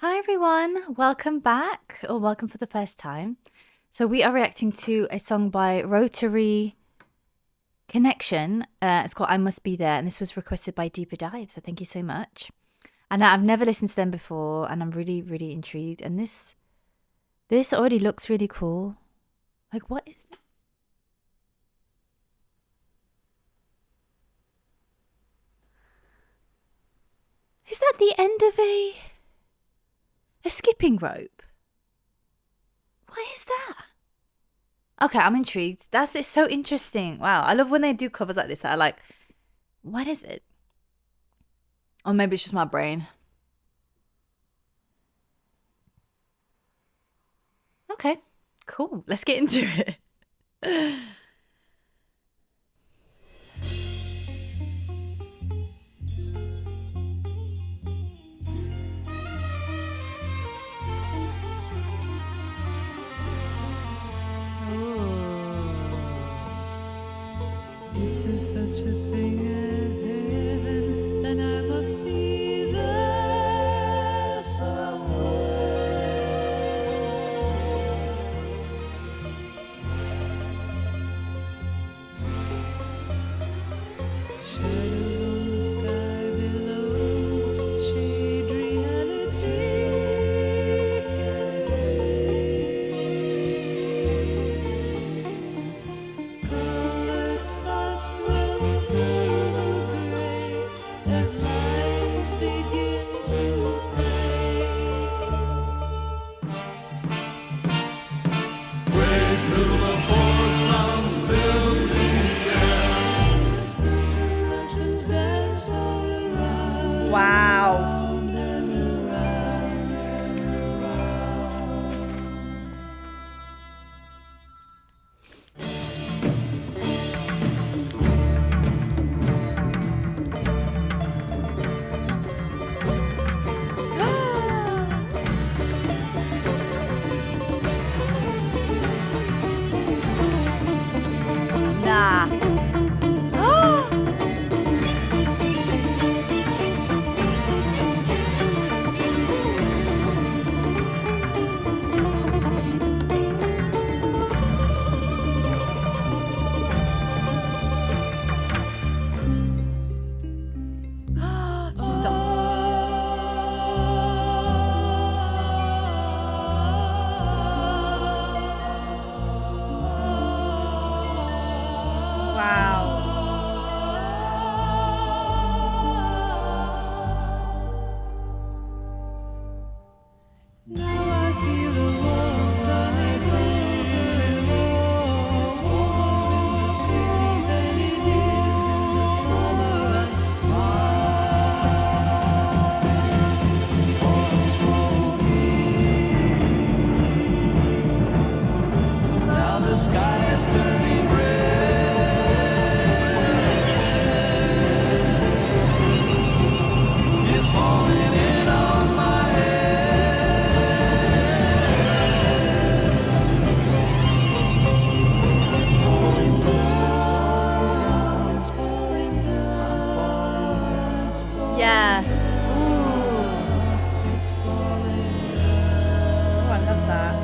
Hi everyone, welcome back or welcome for the first time. So we are reacting to a song by Rotary Connection. It's called I Must Be There, and this was requested by Deeper Dive, so thank you so much. And I've never listened to them before, and I'm really, really intrigued. And this already looks really cool. Like, what is this? Is that the end of a skipping rope? What is that? Okay, I'm intrigued. It's so interesting. Wow, I love when they do covers like this. That are like, what is it? Or maybe it's just my brain. Okay, cool. Let's get into it. If there's such a thing as heaven, then I must be there somewhere. Shadows on the sky below, shade reality colored spots will feel gray as lines begin to fade. Wait till the four sounds fill the air. Introductions dance all around. Wow. And around and around. Nah. Stop. Wow. Now I feel the warmth like overload. It's warmer in the city than it is in the summer, and my voice won't hear. Now the sky is turning red. It's falling in on my It's falling down. It's falling down. It's falling Yeah. It's falling Oh, I love that.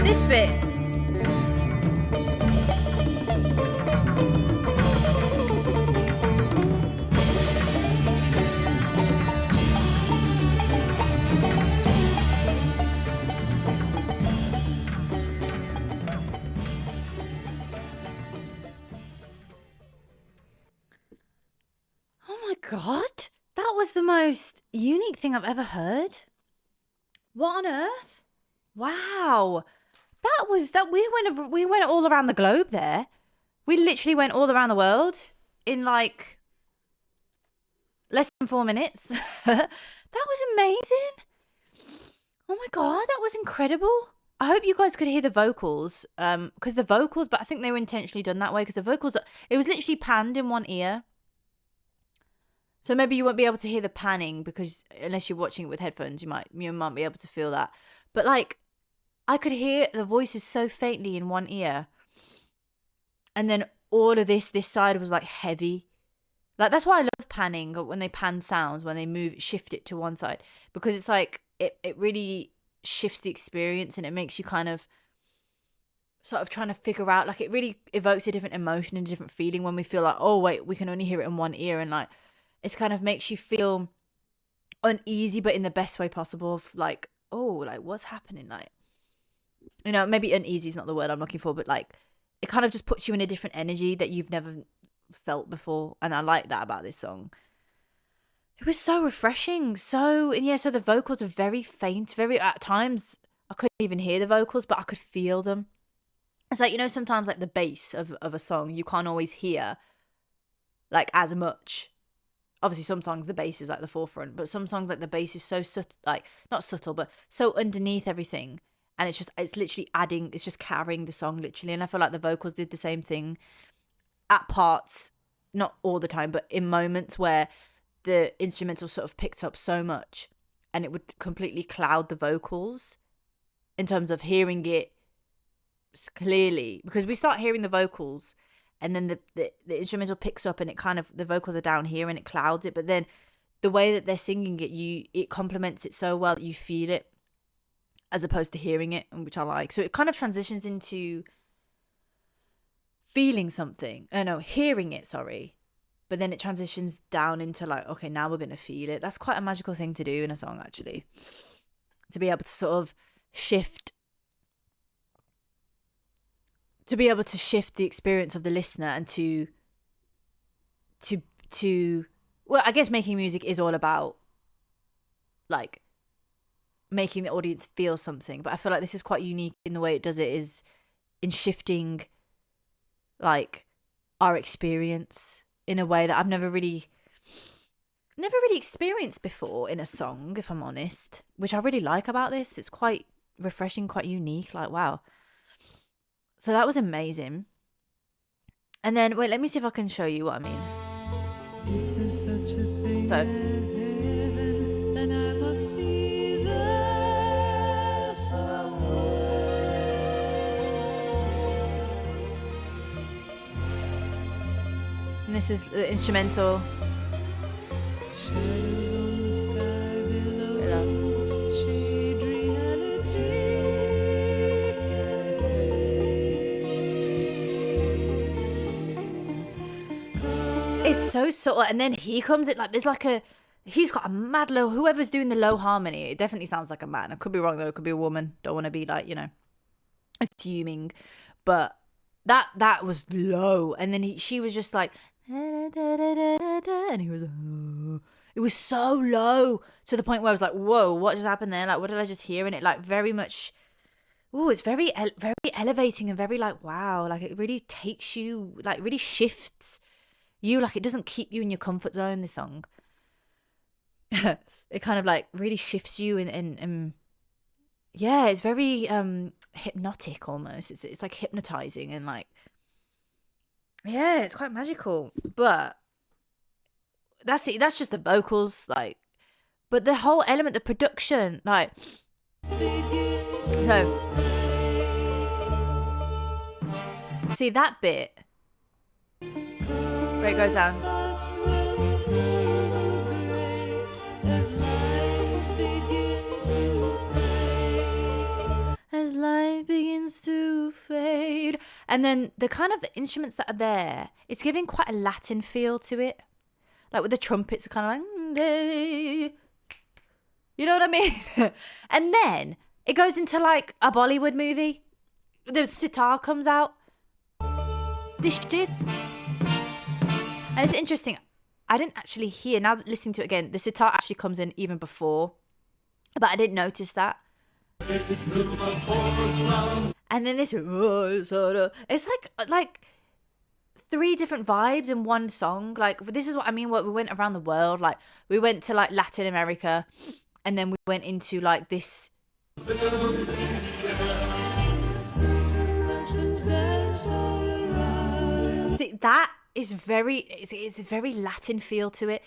This bit. Oh my god. That was the most unique thing I've ever heard. What on earth? Wow. We went all around the globe there. We literally went all around the world in like less than 4 minutes. That was amazing. Oh my god, that was incredible. I hope you guys could hear the vocals, because the vocals, but I think they were intentionally done that way because the vocals, it was literally panned in one ear. So maybe you won't be able to hear the panning because unless you're watching it with headphones, you might be able to feel that. But like, I could hear the voices so faintly in one ear, and then all of this side was like heavy, Like that's why I love panning, when they pan sounds, when they shift it to one side, because it's like it really shifts the experience, and it makes you kind of sort of trying to figure out, like it really evokes a different emotion and a different feeling when we feel like, oh wait, we can only hear it in one ear, and like it's kind of makes you feel uneasy, but in the best way possible, of like, oh, like what's happening, like, you know, maybe uneasy is not the word I'm looking for, but like it kind of just puts you in a different energy that you've never felt before, and I like that about this song. It was so refreshing. So, and yeah, so the vocals are very faint, very, at times I couldn't even hear the vocals, but I could feel them. It's like, you know, sometimes like the bass of a song you can't always hear like as much. Obviously some songs the bass is like the forefront, but some songs like the bass is so like not subtle, but so underneath everything, and it's literally adding, it's just carrying the song literally. And I feel like the vocals did the same thing at parts, not all the time, but in moments where the instrumental sort of picked up so much and it would completely cloud the vocals in terms of hearing it clearly, because we start hearing the vocals and then the instrumental picks up and it kind of, the vocals are down here and it clouds it, but then the way that they're singing it, it complements it so well that you feel it as opposed to hearing it, which I like. So it kind of transitions into feeling something, hearing it, sorry, but then it transitions down into like, okay, now we're gonna feel it. That's quite a magical thing to do in a song, actually, to be able to sort of shift the experience of the listener, and to well, I guess making music is all about like making the audience feel something, but I feel like this is quite unique in the way it does it, is in shifting like our experience in a way that I've never really experienced before in a song, if I'm honest, which I really like about this. It's quite refreshing, quite unique, like wow. So that was amazing. And then wait, let me see if I can show you what I mean. If there's such a thing So as heaven, then I must be there somewhere. and this is the instrumental. Shadows on the sky below, shade reality. It's so subtle, and then he comes it like there's like he's got a mad low. Whoever's doing the low harmony, it definitely sounds like a man. I could be wrong though. It could be a woman. Don't want to be like, assuming, but that was low, and then she was just like, and he was, it was so low to the point where I was like, whoa, what just happened there? Like, what did I just hear? And it like very much, it's very very elevating and very like wow, like it really takes you, like really shifts you, like it doesn't keep you in your comfort zone, this song. It kind of like really shifts you, and yeah, it's very hypnotic almost. It's like hypnotizing, and like yeah, it's quite magical. But that's it, that's just the vocals, like, but the whole element, the production, like, no, see that bit where it goes down. As light begins to fade, and then the kind of the instruments that are there, it's giving quite a Latin feel to it, like with the trumpets are kind of like, you know what I mean? And then it goes into like a Bollywood movie. The sitar comes out, this shift. And it's interesting, I didn't actually hear, now listening to it again, the sitar actually comes in even before, but I didn't notice that. And then this, it's like three different vibes in one song. Like, this is what I mean, what we went around the world, like we went to like Latin America, and then we went into like this. See, that is very, it's a very Latin feel to it.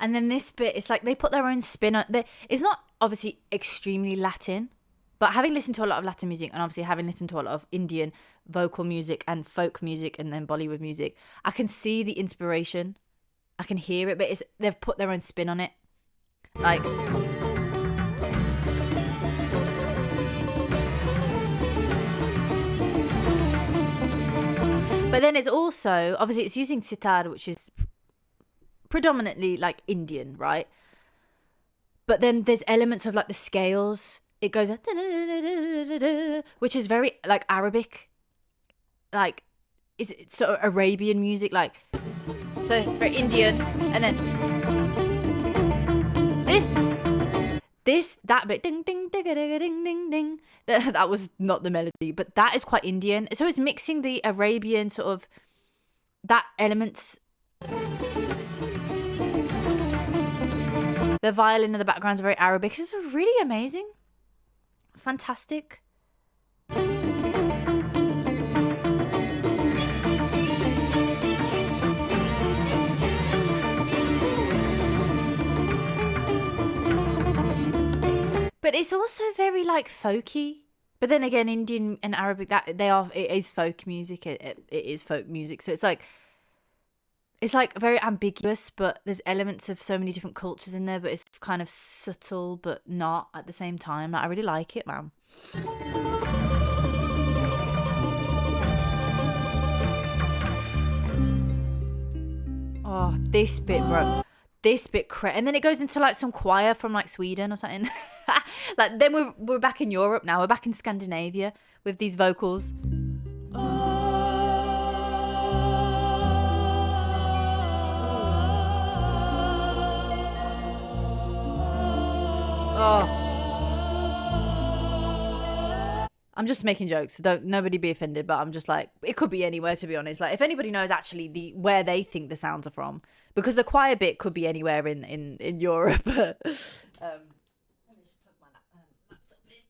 And then this bit, it's like they put their own spin on it. It's not obviously extremely Latin, but having listened to a lot of Latin music and obviously having listened to a lot of Indian vocal music and folk music and then Bollywood music, I can see the inspiration. I can hear it, but they've put their own spin on it. Like, but then it's also, obviously it's using sitar, which is predominantly like Indian, right? But then there's elements of like the scales. It goes, which is very like Arabic, like it's sort of Arabian music, like, so it's very Indian. And then that bit, ding ding ding ding ding ding ding. That was not the melody, but that is quite Indian. So it's mixing the Arabian sort of that elements. The violin in the background is very Arabic. It's really amazing. Fantastic. But it's also very like folky. But then again, Indian and Arabic, it is folk music. It is folk music. So it's like very ambiguous, but there's elements of so many different cultures in there, but it's kind of subtle, but not at the same time. Like, I really like it, man. Oh, this bit, bro. This bit, and then it goes into like some choir from like Sweden or something. Like, then we're back in Europe now. We're back in Scandinavia with these vocals. Oh. I'm just making jokes. Don't nobody be offended, but I'm just like, it could be anywhere, to be honest. Like, if anybody knows actually where they think the sounds are from, because the choir bit could be anywhere in Europe. Let me just plug my laptop in.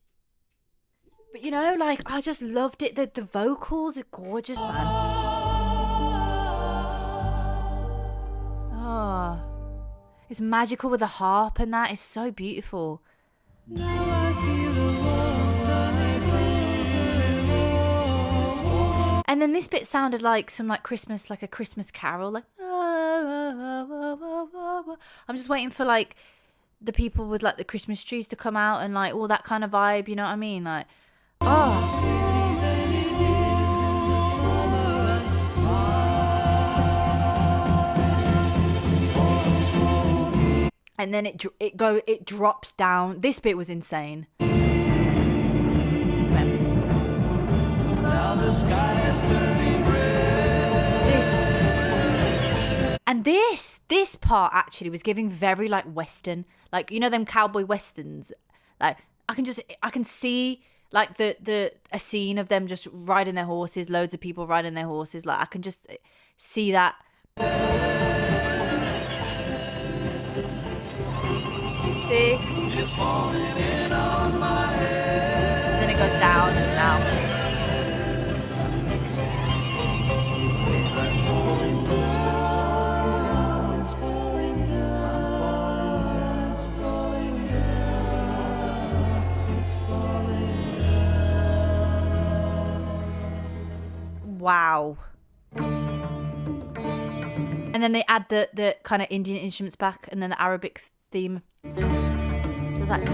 But you know, like, I just loved it. The vocals are gorgeous, man. Oh, it's magical with the harp and that. It's so beautiful. Now I feel the warmth I And then this bit sounded like some like Christmas, like a Christmas carol, like. I'm just waiting for like the people with like the Christmas trees to come out and like all that kind of vibe. You know what I mean? Like, oh. And then it drops down. This bit was insane. Now the sky is turning red. And this part actually was giving very like Western, like, you know, them cowboy westerns. Like, I can see like a scene of them just riding their horses, loads of people riding their horses. Like, I can just see that. See? It's falling in on my head. Then it goes down now. It's falling down. It's falling down. It's falling down. It's falling down. Wow. And then they add the kind of Indian instruments back, and then the Arabic theme. So it's like,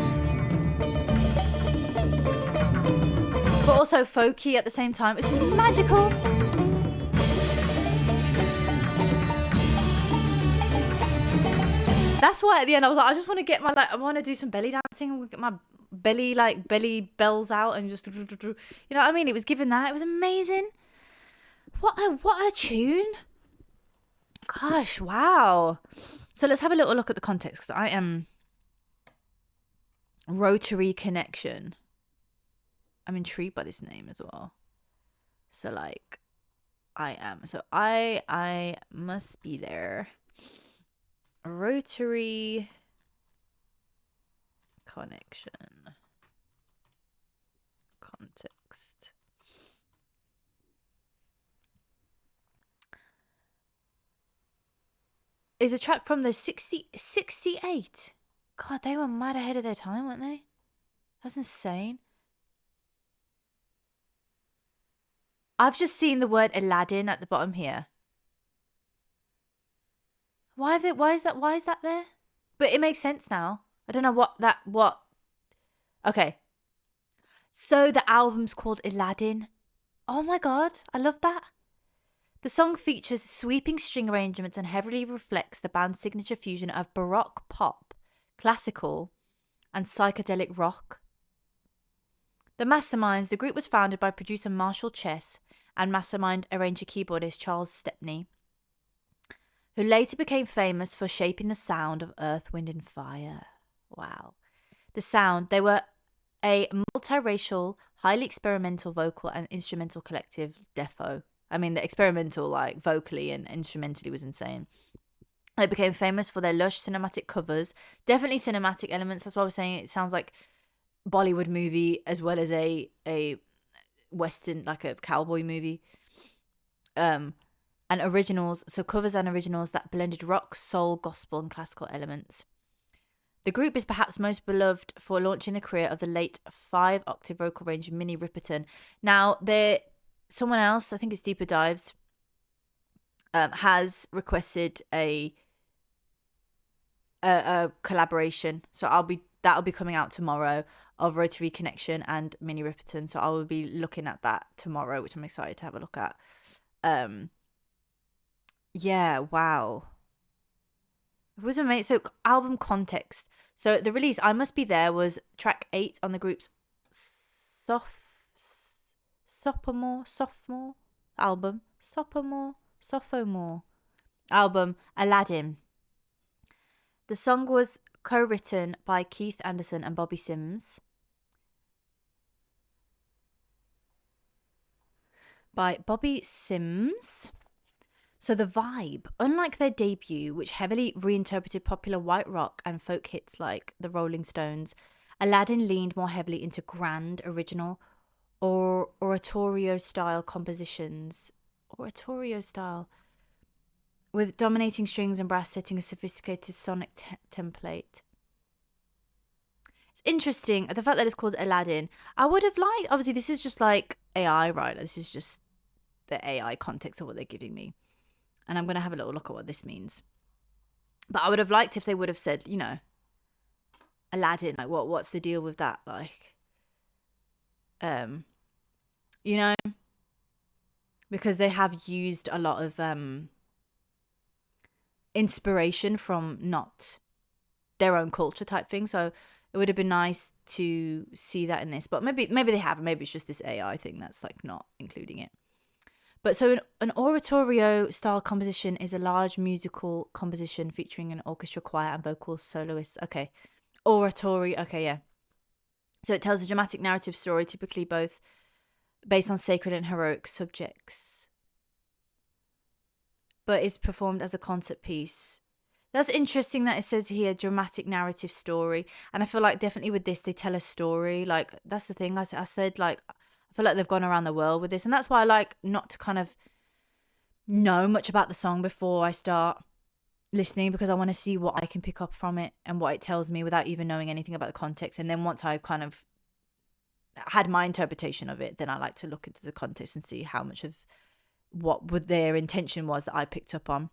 but also folky at the same time. It's magical. That's why at the end I was like, I just want to get my, like, I want to do some belly dancing and get my belly bells out and just, you know what I mean? It was given that. It was amazing. What a tune. Gosh, wow. So let's have a little look at the context, because I am Rotary Connection. I'm intrigued by this name as well. So like, I am. So I must be there. Rotary Connection. Context. is a track from the 68. God, they were mad ahead of their time, weren't they? That's insane. I've just seen the word Aladdin at the bottom here. Why is that there? But it makes sense now. I don't know what. Okay. So the album's called Aladdin. Oh my god, I love that. The song features sweeping string arrangements and heavily reflects the band's signature fusion of baroque pop, classical, and psychedelic rock. The group was founded by producer Marshall Chess and mastermind arranger keyboardist Charles Stepney, who later became famous for shaping the sound of Earth, Wind and Fire. Wow. They were a multiracial, highly experimental vocal and instrumental collective, defo. I mean, the experimental, like, vocally and instrumentally was insane. They became famous for their lush cinematic covers. Definitely cinematic elements. That's why I was saying it sounds like Bollywood movie as well as a Western, like a cowboy movie. And originals, so covers and originals that blended rock, soul, gospel, and classical elements. The group is perhaps most beloved for launching the career of the late 5-octave vocal range Minnie Riperton. Now, someone else, I think it's Deeper Dives, has requested a collaboration. So that'll be coming out tomorrow, of Rotary Connection and Minnie Riperton. So I will be looking at that tomorrow, which I'm excited to have a look at. Yeah, wow. It was amazing. So album context. So the release, I Must Be There, was track 8 on the group's sophomore album. Sophomore album, Aladdin. The song was co-written by Keith Anderson and Bobby Sims. So the vibe, unlike their debut, which heavily reinterpreted popular white rock and folk hits like the Rolling Stones, Aladdin leaned more heavily into grand, original, or oratorio-style compositions. With dominating strings and brass setting a sophisticated sonic template. It's interesting, the fact that it's called Aladdin. I would have liked, obviously this is just like AI, right? This is just the AI context of what they're giving me. And I'm going to have a little look at what this means. But I would have liked if they would have said, you know, Aladdin, like what's the deal with that? Like, you know, because they have used a lot of inspiration from not their own culture type thing. So it would have been nice to see that in this. But maybe they haven't. Maybe it's just this AI thing that's like not including it. But so an oratorio-style composition is a large musical composition featuring an orchestra, choir, and vocal soloists. Okay. Oratory. Okay, yeah. So it tells a dramatic narrative story, typically both based on sacred and heroic subjects, but is performed as a concert piece. That's interesting that it says here, dramatic narrative story. And I feel like definitely with this, they tell a story. Like, that's the thing I said, like, I feel like they've gone around the world with this. And that's why I like not to kind of know much about the song before I start listening, because I want to see what I can pick up from it and what it tells me without even knowing anything about the context. And then once I kind of had my interpretation of it, then I like to look into the context and see how much of what their intention was that I picked up on.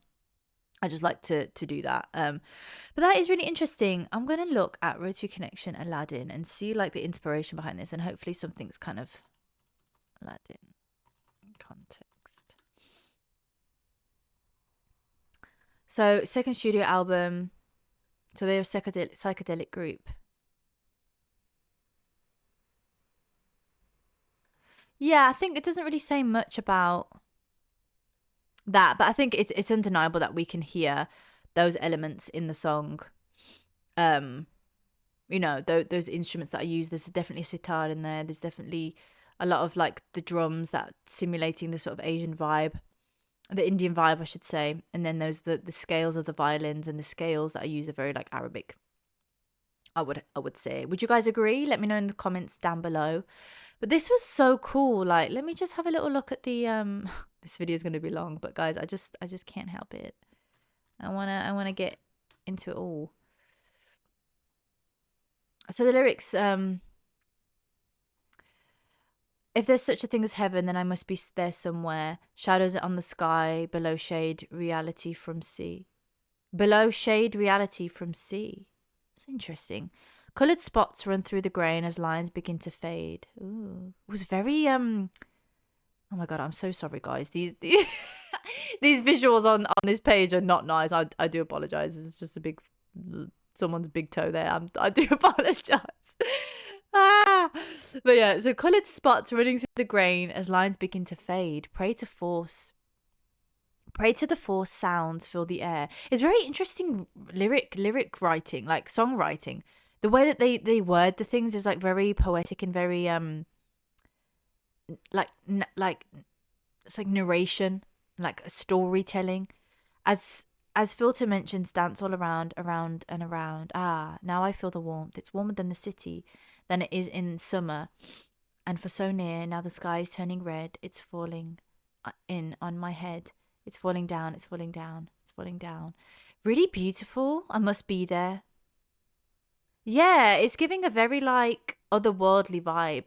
I just like to do that. But that is really interesting. I'm going to look at Rotary Connection Aladdin and see like the inspiration behind this, and hopefully something's kind of Aladdin context. So second studio album. So they're a psychedelic group. Yeah, I think it doesn't really say much about that, but I think it's undeniable that we can hear those elements in the song. You know, those instruments that I use. There's definitely a sitar in there. There's definitely a lot of like the drums that simulating the sort of Asian vibe, the Indian vibe, I should say. And then those the scales of the violins, and the scales that I use are very like Arabic. I would say. Would you guys agree? Let me know in the comments down below. But this was so cool. Like, let me just have a little look at the this video is going to be long, but guys, I just can't help it. I wanna get into it all. So the lyrics, if there's such a thing as heaven, then I must be there somewhere. Shadows on the sky, below shade, reality from sea. Below shade, reality from sea. That's interesting. Coloured spots run through the grain as lines begin to fade. Ooh, it was very Oh my god, I'm so sorry, guys. These these visuals on this page are not nice. I do apologize. It's just a big someone's big toe there. I do apologize. Ah! But yeah, so coloured spots running through the grain as lines begin to fade. Pray to the force sounds fill the air. It's very interesting lyric writing, like songwriting. The way that they word the things is like very poetic and very like it's like narration, like storytelling. As Filter mentions, dance all around, around and around. Ah, now I feel the warmth. It's warmer than the city, than it is in summer. And for so near, now the sky is turning red. It's falling in on my head. It's falling down, it's falling down, it's falling down. Really beautiful. I must be there. Yeah, it's giving a very like otherworldly vibe.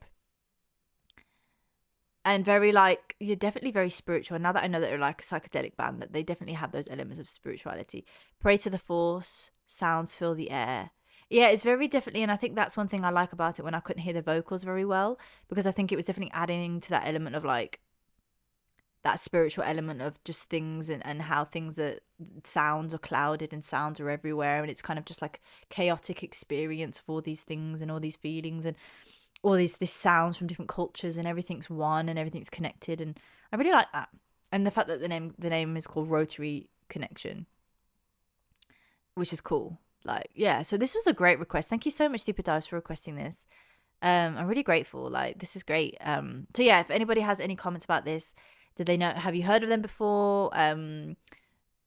And very like, you're definitely very spiritual. Now that I know that they're like a psychedelic band, that they definitely have those elements of spirituality. Pray to the force, sounds fill the air. Yeah, it's very definitely, and I think that's one thing I like about it when I couldn't hear the vocals very well, because I think it was definitely adding to that element of like that spiritual element of just things and how things are, sounds are clouded and sounds are everywhere, and it's kind of just like chaotic experience of all these things and all these feelings and all these this sounds from different cultures, and everything's one and everything's connected, and I really like that. And the fact that the name is called Rotary Connection, which is cool. Like, yeah, so this was a great request. Thank you so much, Deepa Dives, for requesting this. I'm really grateful. Like, this is great. So yeah, if anybody has any comments about this, did they know, have you heard of them before? Yeah,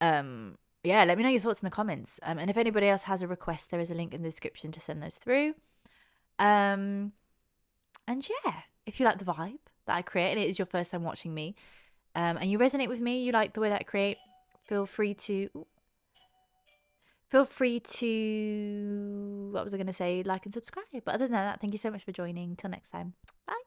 let me know your thoughts in the comments. And if anybody else has a request, there is a link in the description to send those through. And yeah, if you like the vibe that I create and it is your first time watching me, and you resonate with me, you like the way that I create, feel free to what was I going to say, like and subscribe. But other than that, thank you so much for joining. Till next time, bye.